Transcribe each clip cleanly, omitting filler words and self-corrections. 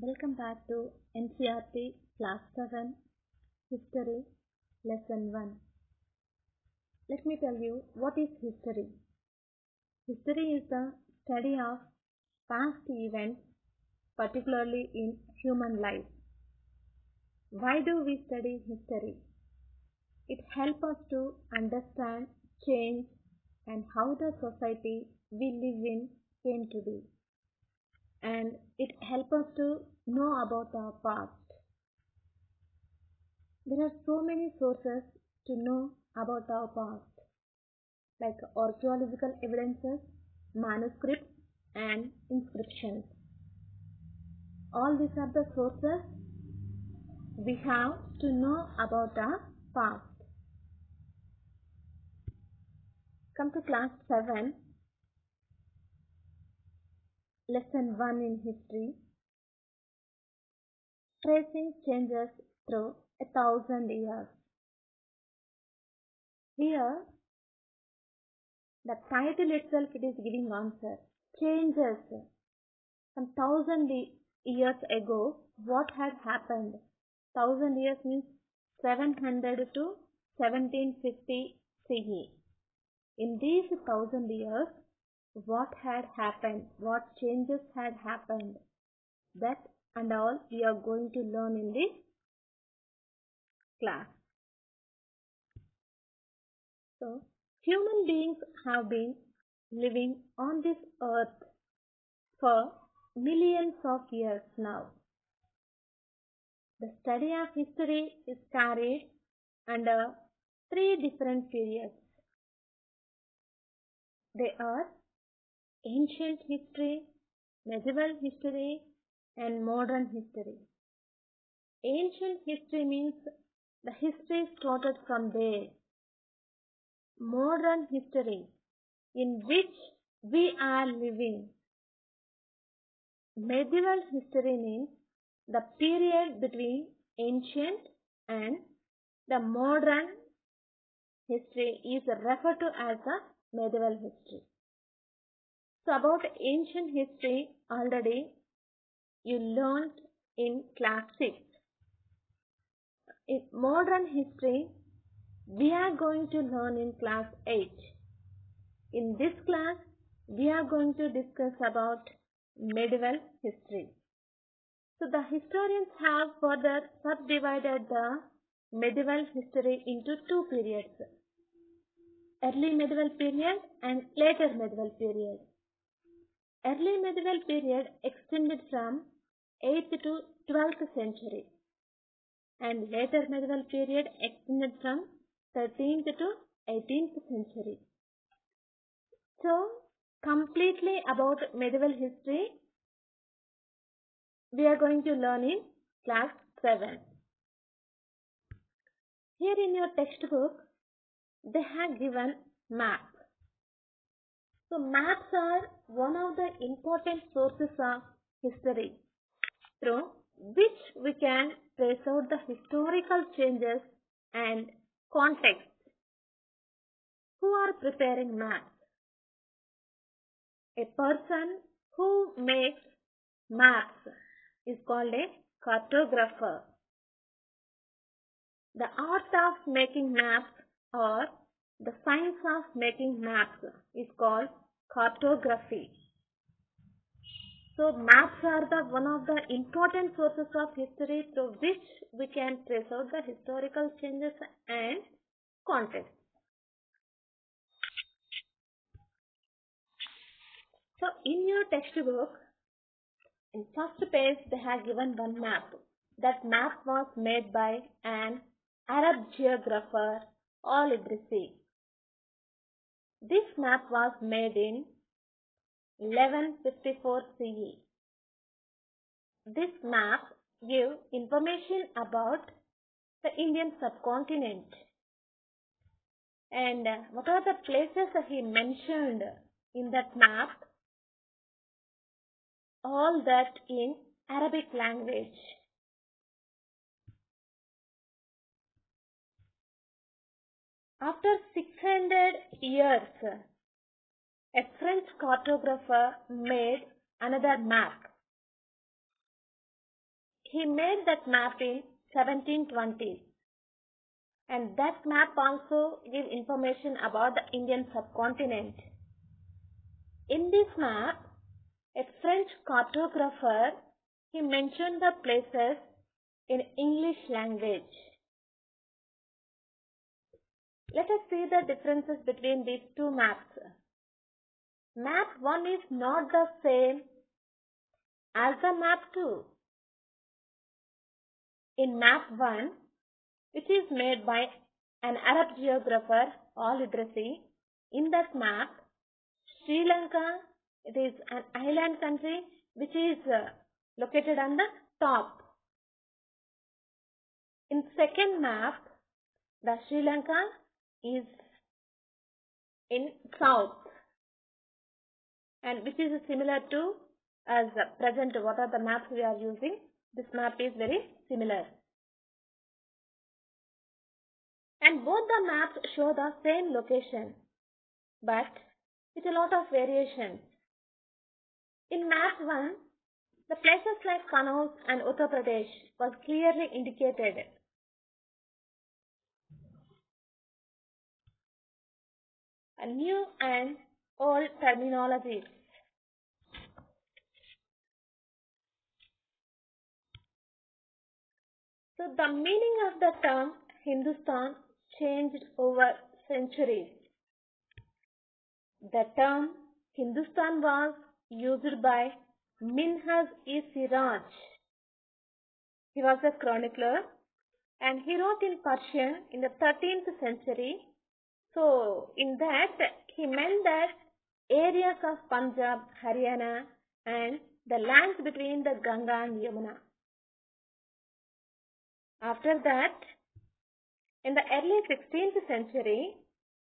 Welcome back to NCERT Class 7 History Lesson 1. Let me tell you what is history. History is the study of past events, particularly in human life. Why do we study history? It helps us to understand change and how the society we live in came to be. And it helps us to know about our past. There are so many sources to know about our past, like archaeological evidences, manuscripts, and inscriptions. All these are the sources we have to know about our past. Come to class 7, lesson 1 in history. Tracing changes through 1,000 years. Here, the title itself it is giving answer. Changes. Some 1,000 years ago, what had happened? 1,000 years means 700 to 1750 CE. In these 1,000 years, what had happened? What changes had happened? That and all we are going to learn in this class. So, human beings have been living on this earth for millions of years now. The study of history is carried under 3 different periods. They are ancient history, medieval history, and modern history. Ancient history means the history started from there. Modern history, in which we are living. Medieval history means the period between ancient and the modern history is referred to as the medieval history. So about ancient history already you learned in class 6. In modern history we are going to learn in class 8. In this class we are going to discuss about medieval history. So the historians have further subdivided the medieval history into 2 periods. Early medieval period and later medieval period. Early medieval period extended from 8th to 12th century and later medieval period extended from 13th to 18th century. So, completely about medieval history we are going to learn in class 7. Here in your textbook, they have given map. So maps are one of the important sources of history through which we can trace out the historical changes and context. Who are preparing maps? A person who makes maps is called a cartographer. The art of making maps or the science of making maps is called cartography. So maps are one of the important sources of history through which we can trace out the historical changes and context. So in your textbook, in first page they have given one map. That map was made by an Arab geographer Al-Idrisi. This map was made in 1154 CE. This map gives information about the Indian subcontinent and what are the places he mentioned in that map, all that in Arabic language. After 600 years, a French cartographer made another map. he made that map in 1720s. And that map also gives information about the Indian subcontinent. In this map, a French cartographer, he mentioned the places in English language. Let us see the differences between these two maps. Map 1 is not the same as the map 2. In map 1, which is made by an Arab geographer, Al-Idrisi, in that map, Sri Lanka, it is an island country which is located on the top. In second map, the Sri Lanka is in south, and which is similar to as present what are the maps we are using. This map is very similar. And both the maps show the same location, but with a lot of variations. In map 1, the places like Kannauj and Uttar Pradesh was clearly indicated. A new and old terminologies. So the meaning of the term Hindustan changed over centuries. The term Hindustan was used by Minhaj-e-Siraj. He was a chronicler and he wrote in Persian in the 13th century. So in that he meant that areas of Punjab, Haryana and the lands between the Ganga and Yamuna. After that, in the early 16th century,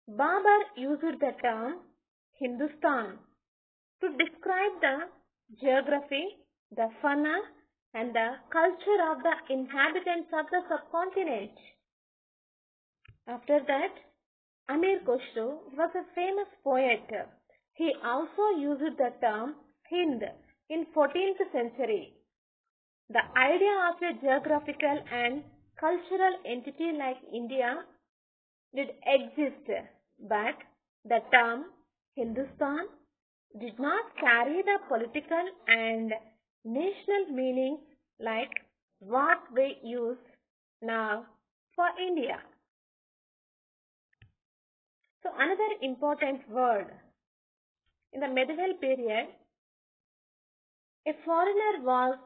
Babar used the term Hindustan to describe the geography, the fauna and the culture of the inhabitants of the subcontinent. After that, Amir Khusro was a famous poet. He also used the term Hind in 14th century. The idea of a geographical and cultural entity like India did exist, but the term Hindustan did not carry the political and national meaning like what we use now for India. So another important word. In the medieval period, a foreigner was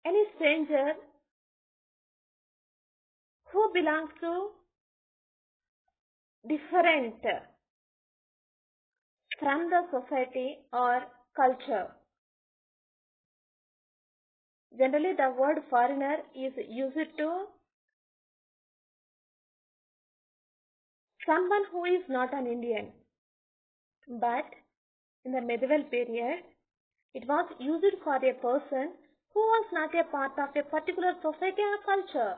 any stranger who belongs to different from the society or culture. Generally, the word foreigner is used to someone who is not an Indian. But in the medieval period, it was used for a person who was not a part of a particular society or culture.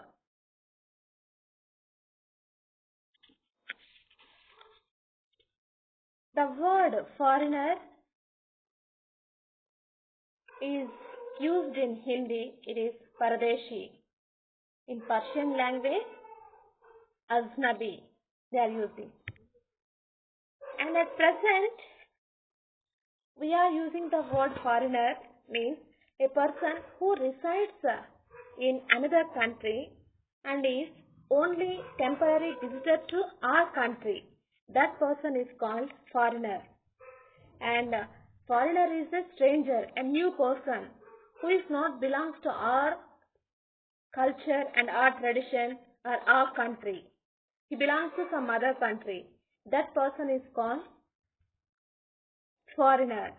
The word foreigner is used in Hindi, it is Paradeshi. In Persian language, Aznabi, they are using. And at present, we are using the word foreigner means a person who resides in another country and is only temporary visitor to our country. That person is called foreigner. And foreigner is a stranger, a new person who is not belongs to our culture and our tradition or our country. He belongs to some other country. That person is called foreigner.